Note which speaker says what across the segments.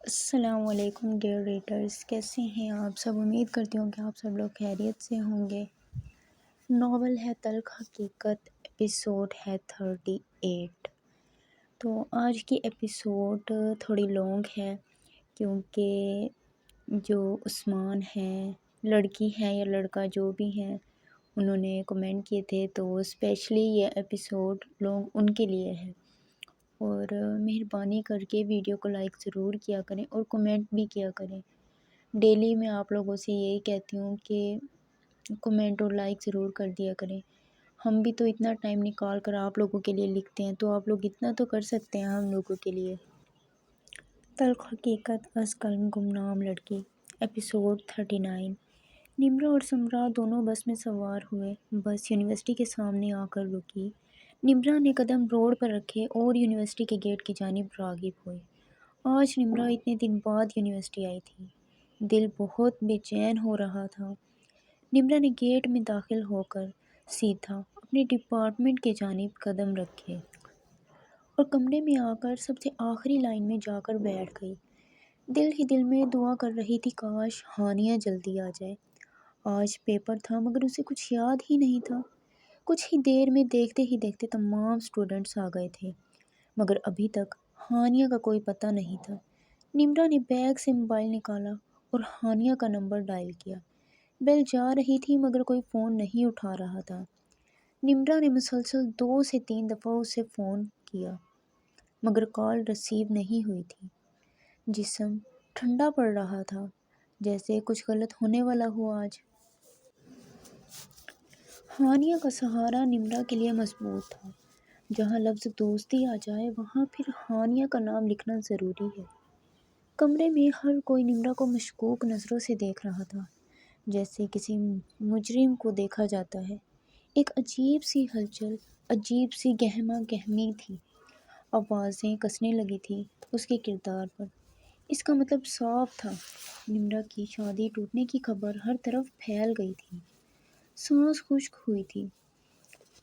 Speaker 1: السلام علیکم dear readers, کیسے ہیں آپ سب؟ امید کرتی ہوں کہ آپ سب لوگ خیریت سے ہوں گے۔ ناول ہے تلخ حقیقت، ایپیسوڈ ہے 38۔ تو آج کی ایپیسوڈ تھوڑی لانگ ہے کیونکہ جو عثمان ہے، لڑکی ہے یا لڑکا جو بھی ہے، انہوں نے کمنٹ کیے تھے، تو اسپیشلی یہ ایپیسوڈ لانگ ان کے لیے ہے۔ اور مہربانی کر کے ویڈیو کو لائک ضرور کیا کریں اور کمنٹ بھی کیا کریں۔ ڈیلی میں آپ لوگوں سے یہی کہتی ہوں کہ کمنٹ اور لائک ضرور کر دیا کریں۔ ہم بھی تو اتنا ٹائم نکال کر آپ لوگوں کے لیے لکھتے ہیں، تو آپ لوگ اتنا تو کر سکتے ہیں ہم لوگوں کے لیے۔ تلخ حقیقت از قلم گمنام لڑکی، ایپیسوڈ 39۔ نمرا اور سمرا دونوں بس میں سوار ہوئے۔ بس یونیورسٹی کے سامنے آ کر رکی۔ نمرا نے قدم روڈ پر رکھے اور یونیورسٹی کے گیٹ کی جانب راغب ہوئی۔ آج نمرا اتنے دن بعد یونیورسٹی آئی تھی۔ دل بہت بے چین ہو رہا تھا۔ نمرا نے گیٹ میں داخل ہو کر سیدھا اپنے ڈپارٹمنٹ کے جانب قدم رکھے اور کمرے میں آ کر سب سے آخری لائن میں جا کر بیٹھ گئی۔ دل ہی دل میں دعا کر رہی تھی، کاش ہانیہ جلدی آ جائے۔ آج پیپر تھا مگر اسے کچھ یاد ہی نہیں تھا۔ کچھ ہی دیر میں دیکھتے ہی دیکھتے تمام اسٹوڈنٹس آ گئے تھے، مگر ابھی تک ہانیہ کا کوئی پتہ نہیں تھا۔ نمرا نے بیگ سے موبائل نکالا اور ہانیہ کا نمبر ڈائل کیا۔ بیل جا رہی تھی مگر کوئی فون نہیں اٹھا رہا تھا۔ نمرا نے مسلسل 2 سے 3 دفعہ اسے فون کیا مگر کال ریسیو نہیں ہوئی تھی۔ جسم ٹھنڈا پڑ رہا تھا، جیسے کچھ غلط ہونے والا ہو آج۔ ہانیہ کا سہارا نمرا کے لیے مضبوط تھا۔ جہاں لفظ دوستی آ جائے وہاں پھر ہانیہ کا نام لکھنا ضروری ہے۔ کمرے میں ہر کوئی نمرا کو مشکوک نظروں سے دیکھ رہا تھا، جیسے کسی مجرم کو دیکھا جاتا ہے۔ ایک عجیب سی ہلچل، عجیب سی گہما گہمی تھی۔ آوازیں کسنے لگی تھی اس کے کردار پر۔ اس کا مطلب صاف تھا، نمرا کی شادی ٹوٹنے کی خبر ہر طرف پھیل گئی تھی۔ سانس خشک ہوئی تھی۔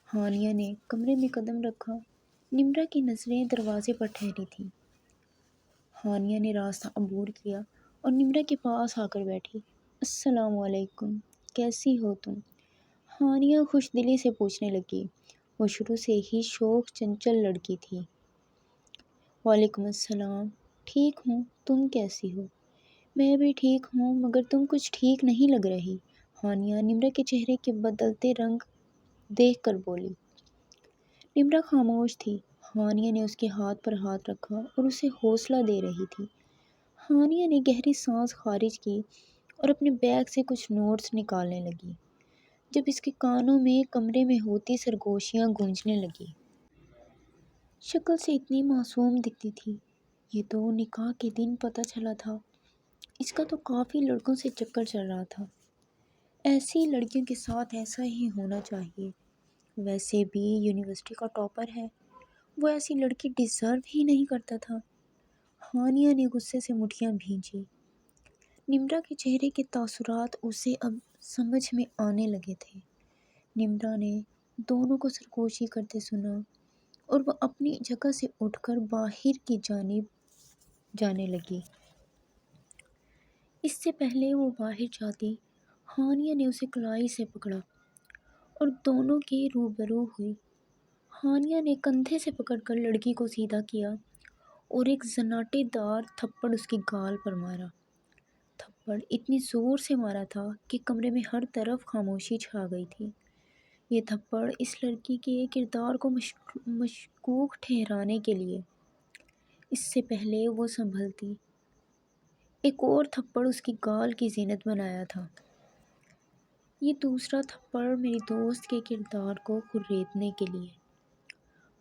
Speaker 1: ہانیہ نے کمرے میں قدم رکھا۔ نمرا کی نظریں دروازے پر ٹھہری تھیں۔ ہانیہ نے راستہ عبور کیا اور نمرا کے پاس آ کر بیٹھی۔ السلام علیکم، کیسی ہو تم؟ ہانیہ خوش دلی سے پوچھنے لگی۔ وہ شروع سے ہی شوخ چنچل لڑکی تھی۔ وعلیکم السلام، ٹھیک ہوں، تم کیسی ہو؟ میں بھی ٹھیک ہوں مگر تم کچھ ٹھیک نہیں لگ رہی، ہانیہ نمرا کے چہرے کے بدلتے رنگ دیکھ کر بولی۔ نمرا خاموش تھی۔ ہانیہ نے اس کے ہاتھ پر ہاتھ رکھا اور اسے حوصلہ دے رہی تھی۔ ہانیہ نے گہری سانس خارج کی اور اپنے بیگ سے کچھ نوٹس نکالنے لگی، جب اس کے کانوں میں کمرے میں ہوتی سرگوشیاں گونجنے لگی۔ شکل سے اتنی معصوم دکھتی تھی، یہ تو نکاح کے دن پتہ چلا تھا۔ اس کا تو کافی لڑکوں سے چکر چل رہا تھا۔ ایسی لڑکیوں کے ساتھ ایسا ہی ہونا چاہیے۔ ویسے بھی یونیورسٹی کا ٹاپر ہے، وہ ایسی لڑکی ڈیزرو ہی نہیں کرتا تھا۔ ہانیہ نے غصے سے مٹھیاں بھینجی۔ نمرا کے چہرے کے تاثرات اسے اب سمجھ میں آنے لگے تھے۔ نمرا نے دونوں کو سرگوشی کرتے سنا اور وہ اپنی جگہ سے اٹھ کر باہر کی جانب جانے لگی۔ اس سے پہلے وہ باہر جاتی، ہانیہ نے اسے کلائی سے پکڑا اور دونوں کے روبرو ہوئی۔ ہانیہ نے کندھے سے پکڑ کر لڑکی کو سیدھا کیا اور ایک زناٹے دار تھپڑ اس کی گال پر مارا۔ تھپڑ اتنی زور سے مارا تھا کہ کمرے میں ہر طرف خاموشی چھا گئی تھی۔ یہ تھپڑ اس لڑکی کے کردار کو مشکوک ٹھہرانے کے لیے۔ اس سے پہلے وہ سنبھلتی، ایک اور تھپڑ اس کی گال کی زینت بنایا تھا۔ یہ دوسرا تھپڑ میری دوست کے کردار کو کریدنے کے لیے۔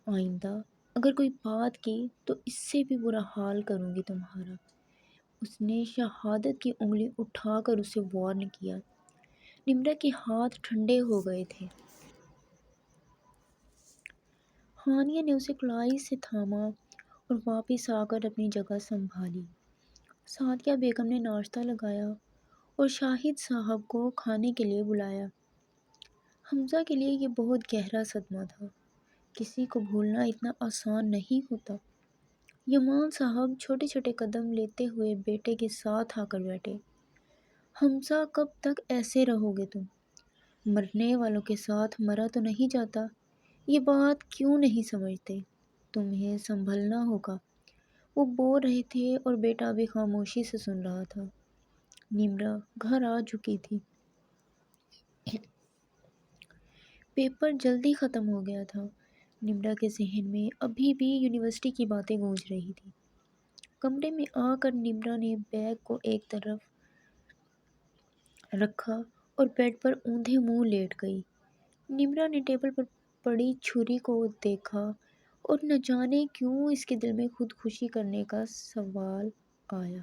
Speaker 1: آئندہ اگر کوئی بات کی تو اس سے بھی برا حال کروں گی تمہارا۔ اس نے شہادت کی انگلی اٹھا کر اسے وارن کیا۔ نمرا کے ہاتھ ٹھنڈے ہو گئے تھے۔ ہانیہ نے اسے کلائی سے تھاما اور واپس آ کر اپنی جگہ سنبھالی۔ سعدیہ بیگم نے ناشتہ لگایا اور شاہد صاحب کو کھانے کے لیے بلایا۔ حمزہ کے لیے یہ بہت گہرا صدمہ تھا۔ کسی کو بھولنا اتنا آسان نہیں ہوتا۔ یمان صاحب چھوٹے چھوٹے قدم لیتے ہوئے بیٹے کے ساتھ آ کر بیٹھے۔ حمزہ کب تک ایسے رہو گے تم؟ مرنے والوں کے ساتھ مرا تو نہیں جاتا، یہ بات کیوں نہیں سمجھتے؟ تمہیں سنبھلنا ہوگا۔ وہ بول رہے تھے اور بیٹا بھی خاموشی سے سن رہا تھا۔ نمرا گھر آ چکی تھی۔ پیپر جلدی ختم ہو گیا تھا۔ نمرا کے ذہن میں ابھی بھی یونیورسٹی کی باتیں گونج رہی تھی۔ کمرے میں آ کر نمرا نے بیگ کو ایک طرف رکھا اور بیڈ پر اوندھے منہ لیٹ گئی۔ نمرا نے ٹیبل پر پڑی چھری کو دیکھا اور نہ جانے کیوں اس کے دل میں خودکشی کرنے کا سوال آیا۔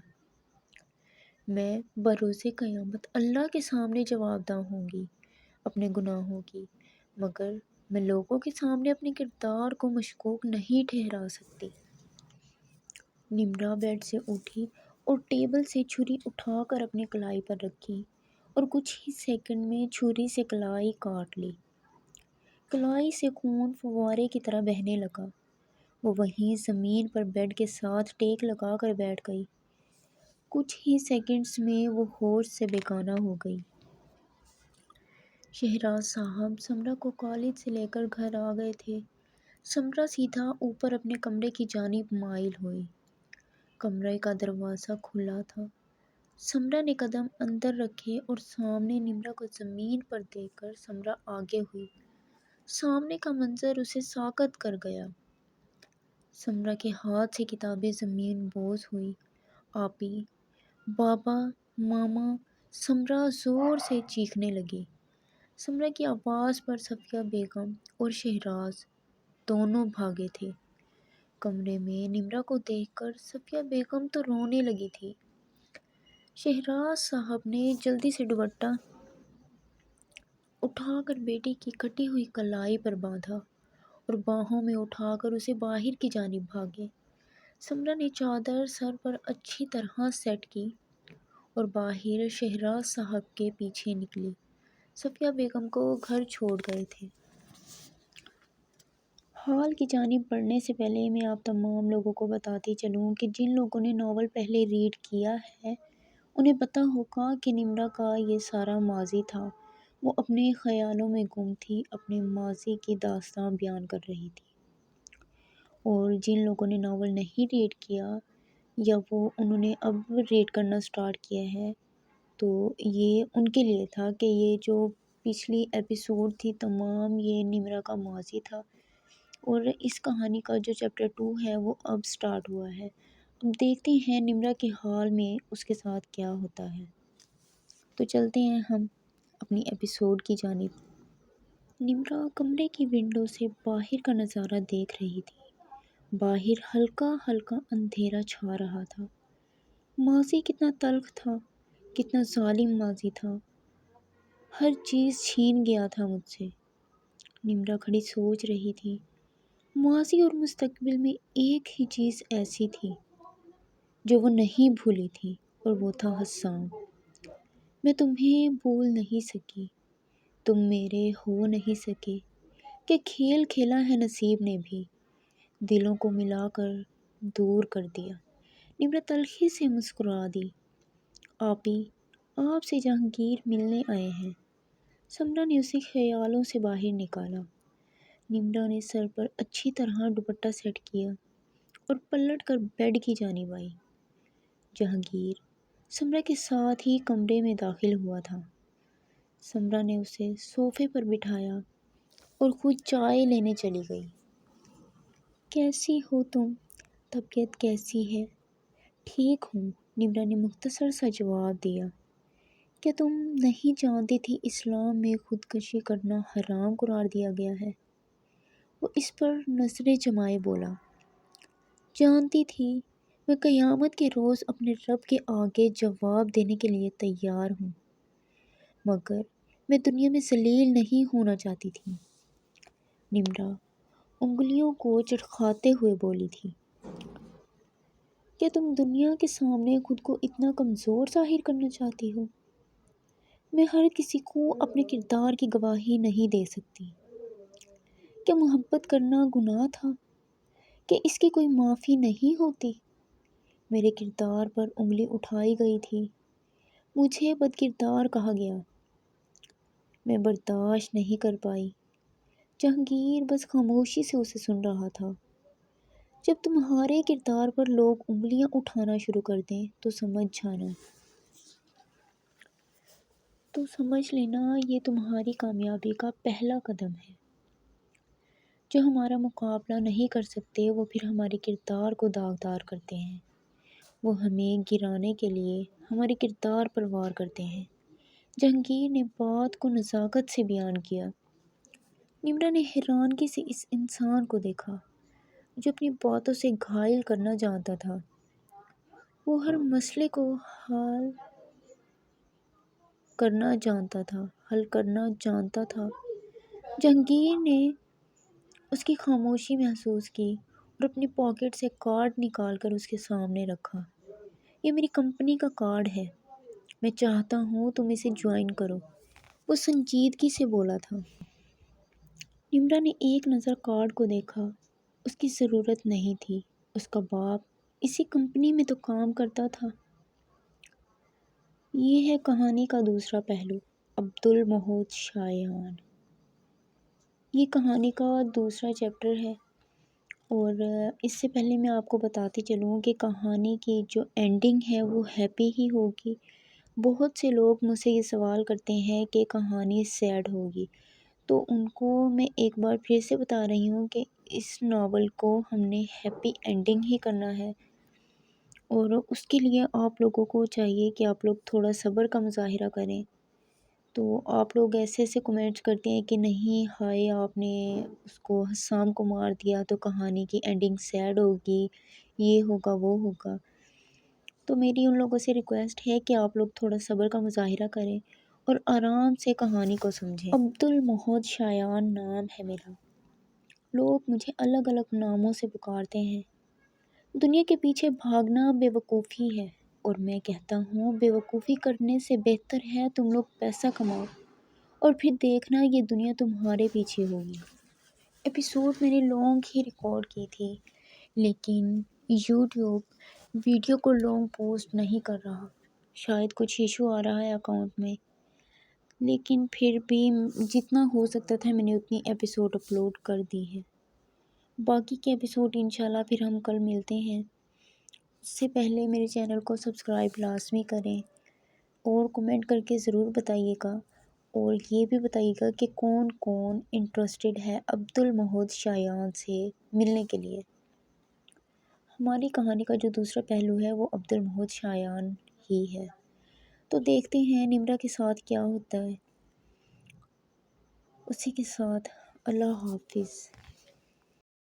Speaker 1: میں بروز قیامت اللہ کے سامنے جواب دہ ہوں گی اپنے گناہوں کی، مگر میں لوگوں کے سامنے اپنے کردار کو مشکوک نہیں ٹھہرا سکتی۔ نمرا بیڈ سے اٹھی اور ٹیبل سے چھری اٹھا کر اپنی کلائی پر رکھی اور کچھ ہی سیکنڈ میں چھری سے کلائی کاٹ لی۔ کلائی سے خون فوارے کی طرح بہنے لگا۔ وہ وہیں زمین پر بیڈ کے ساتھ ٹیک لگا کر بیٹھ گئی۔ کچھ ہی سیکنڈز میں وہ ہوش سے بیگانہ ہو گئی۔ شہراز صاحب سمرا کو کالج سے لے کر گھر آ گئے تھے۔ سمرا سیدھا اوپر اپنے کمرے کی جانب مائل ہوئی۔ کمرے کا دروازہ کھلا تھا۔ سمرا نے قدم اندر رکھے اور سامنے نمرا کو زمین پر دیکھ کر سمرا آگے ہوئی۔ سامنے کا منظر اسے ساکت کر گیا۔ سمرا کے ہاتھ سے کتابیں زمین بوس ہوئی۔ آپی، بابا، ماما، سمرا زور سے چیخنے لگی۔ سمرا کی آواز پر صفیہ بیگم اور شہراز دونوں بھاگے تھے۔ کمرے میں نمرا کو دیکھ کر صفیہ بیگم تو رونے لگی تھی۔ شہراز صاحب نے جلدی سے دوپٹہ اٹھا کر بیٹی کی کٹی ہوئی کلائی پر باندھا اور باہوں میں اٹھا کر اسے باہر کی جانب بھاگے۔ سمرا نے چادر سر پر اچھی طرح سیٹ کی اور باہر شہراز صاحب کے پیچھے نکلی۔ صفیہ بیگم کو گھر چھوڑ گئے تھے۔ ہال کی جانب بڑھنے سے پہلے میں آپ تمام لوگوں کو بتاتی چلوں کہ جن لوگوں نے ناول پہلے ریڈ کیا ہے انہیں پتہ ہوگا کہ نمرا کا یہ سارا ماضی تھا۔ وہ اپنے خیالوں میں گم تھی، اپنے ماضی کی داستاں بیان کر رہی تھی۔ اور جن لوگوں نے ناول نہیں ریڈ کیا یا انہوں نے اب ریڈ کرنا سٹارٹ کیا ہے تو یہ ان کے لیے تھا کہ یہ جو پچھلی ایپیسوڈ تھی تمام یہ نمرا کا ماضی تھا اور اس کہانی کا جو چیپٹر 2 ہے وہ اب سٹارٹ ہوا ہے۔ اب دیکھتے ہیں نمرا کے حال میں اس کے ساتھ کیا ہوتا ہے۔ تو چلتے ہیں ہم اپنی ایپیسوڈ کی جانب۔ نمرا کمرے کی ونڈو سے باہر کا نظارہ دیکھ رہی تھی۔ باہر ہلکا ہلکا اندھیرا چھا رہا تھا۔ ماضی کتنا تلخ تھا، کتنا ظالم ماضی تھا۔ ہر چیز چھین گیا تھا مجھ سے۔ نمرا کھڑی سوچ رہی تھی۔ ماضی اور مستقبل میں ایک ہی چیز ایسی تھی جو وہ نہیں بھولی تھی اور وہ تھا حسام۔ میں تمہیں بھول نہیں سکی، تم میرے ہو نہیں سکے، کہ کھیل کھیلا ہے نصیب نے بھی، دلوں کو ملا کر دور کر دیا۔ نمرا تلخی سے مسکرا دی۔ آپی، آپ سے جہانگیر ملنے آئے ہیں۔ سمرا نے اسے خیالوں سے باہر نکالا۔ نمرا نے سر پر اچھی طرح دوپٹہ سیٹ کیا اور پلٹ کر بیڈ کی جانب آئی۔ جہانگیر سمرا کے ساتھ ہی کمرے میں داخل ہوا تھا۔ سمرا نے اسے صوفے پر بٹھایا اور خود چائے لینے چلی گئی۔ کیسی ہو تم؟ طبیعت کیسی ہے؟ ٹھیک ہوں، نمرا نے مختصر سا جواب دیا۔ کیا تم نہیں جانتی تھی اسلام میں خودکشی کرنا حرام قرار دیا گیا ہے؟ وہ اس پر نظریں جمائے بولا۔ جانتی تھی، میں قیامت کے روز اپنے رب کے آگے جواب دینے کے لیے تیار ہوں، مگر میں دنیا میں ذلیل نہیں ہونا چاہتی تھی۔ نمرا انگلیوں کو چٹکھاتے ہوئے بولی تھی۔ کیا تم دنیا کے سامنے خود کو اتنا کمزور ظاہر کرنا چاہتی ہو؟ میں ہر کسی کو اپنے کردار کی گواہی نہیں دے سکتی۔ کیا محبت کرنا گناہ تھا؟ کہ اس کی کوئی معافی نہیں ہوتی؟ میرے کردار پر انگلی اٹھائی گئی تھی، مجھے بد کردار کہا گیا۔ میں برداشت نہیں کر پائی۔ جہانگیر بس خاموشی سے اسے سن رہا تھا۔ جب تمہارے کردار پر لوگ انگلیاں اٹھانا شروع کر دیں تو سمجھ لینا یہ تمہاری کامیابی کا پہلا قدم ہے۔ جو ہمارا مقابلہ نہیں کر سکتے وہ پھر ہمارے کردار کو داغدار کرتے ہیں۔ وہ ہمیں گرانے کے لیے ہمارے کردار پر وار کرتے ہیں۔ جہانگیر نے بات کو نزاکت سے بیان کیا۔ نمرا نے حیرانگی سے اس انسان کو دیکھا جو اپنی باتوں سے گھائل کرنا جانتا تھا۔ وہ ہر مسئلے کو حل کرنا جانتا تھا۔ جہانگیر نے اس کی خاموشی محسوس کی اور اپنی پاکٹ سے کارڈ نکال کر اس کے سامنے رکھا۔ یہ میری کمپنی کا کارڈ ہے، میں چاہتا ہوں تم اسے جوائن کرو، وہ سنجیدگی سے بولا تھا۔ نمرا نے ایک نظر کارڈ کو دیکھا۔ اس کی ضرورت نہیں تھی، اس کا باپ اسی کمپنی میں تو کام کرتا تھا۔ یہ ہے کہانی کا دوسرا پہلو، عبدالمحسن شایان۔ یہ کہانی کا دوسرا چیپٹر ہے اور اس سے پہلے میں آپ کو بتاتی چلوں کہ کہانی کی جو اینڈنگ ہے وہ ہیپی ہی ہوگی۔ بہت سے لوگ مجھ سے یہ سوال کرتے ہیں کہ کہانی سیڈ ہوگی، تو ان کو میں ایک بار پھر سے بتا رہی ہوں کہ اس ناول کو ہم نے ہیپی اینڈنگ ہی کرنا ہے، اور اس کے لیے آپ لوگوں کو چاہیے کہ آپ لوگ تھوڑا صبر کا مظاہرہ کریں۔ تو آپ لوگ ایسے کمنٹس کرتے ہیں کہ نہیں ہائے آپ نے اس کو حسام کو مار دیا تو کہانی کی اینڈنگ سیڈ ہوگی، یہ ہوگا وہ ہوگا۔ تو میری ان لوگوں سے ریکویسٹ ہے کہ آپ لوگ تھوڑا صبر کا مظاہرہ کریں اور آرام سے کہانی کو سمجھیں۔ عبدالمحسن شایان نام ہے میرا۔ لوگ مجھے الگ الگ ناموں سے پکارتے ہیں۔ دنیا کے پیچھے بھاگنا بے وقوفی ہے، اور میں کہتا ہوں بے وقوفی کرنے سے بہتر ہے تم لوگ پیسہ کماؤ اور پھر دیکھنا یہ دنیا تمہارے پیچھے ہوگی۔ ایپیسوڈ میں نے لانگ ہی ریکارڈ کی تھی، لیکن یوٹیوب ویڈیو کو لانگ پوسٹ نہیں کر رہا، شاید کچھ ایشو آ رہا ہے اکاؤنٹ میں، لیکن پھر بھی جتنا ہو سکتا تھا میں نے اتنی ایپیسوڈ اپلوڈ کر دی ہے۔ باقی کے ایپیسوڈ انشاءاللہ پھر ہم کل ملتے ہیں۔ اس سے پہلے میرے چینل کو سبسکرائب لازمی کریں اور کمنٹ کر کے ضرور بتائیے گا، اور یہ بھی بتائیے گا کہ کون کون انٹرسٹڈ ہے عبدالمحسن شایان سے ملنے کے لیے۔ ہماری کہانی کا جو دوسرا پہلو ہے وہ عبدالمحسن شایان ہی ہے۔ تو دیکھتے ہیں نمرا کے ساتھ کیا ہوتا ہے۔ اسی کے ساتھ اللہ حافظ۔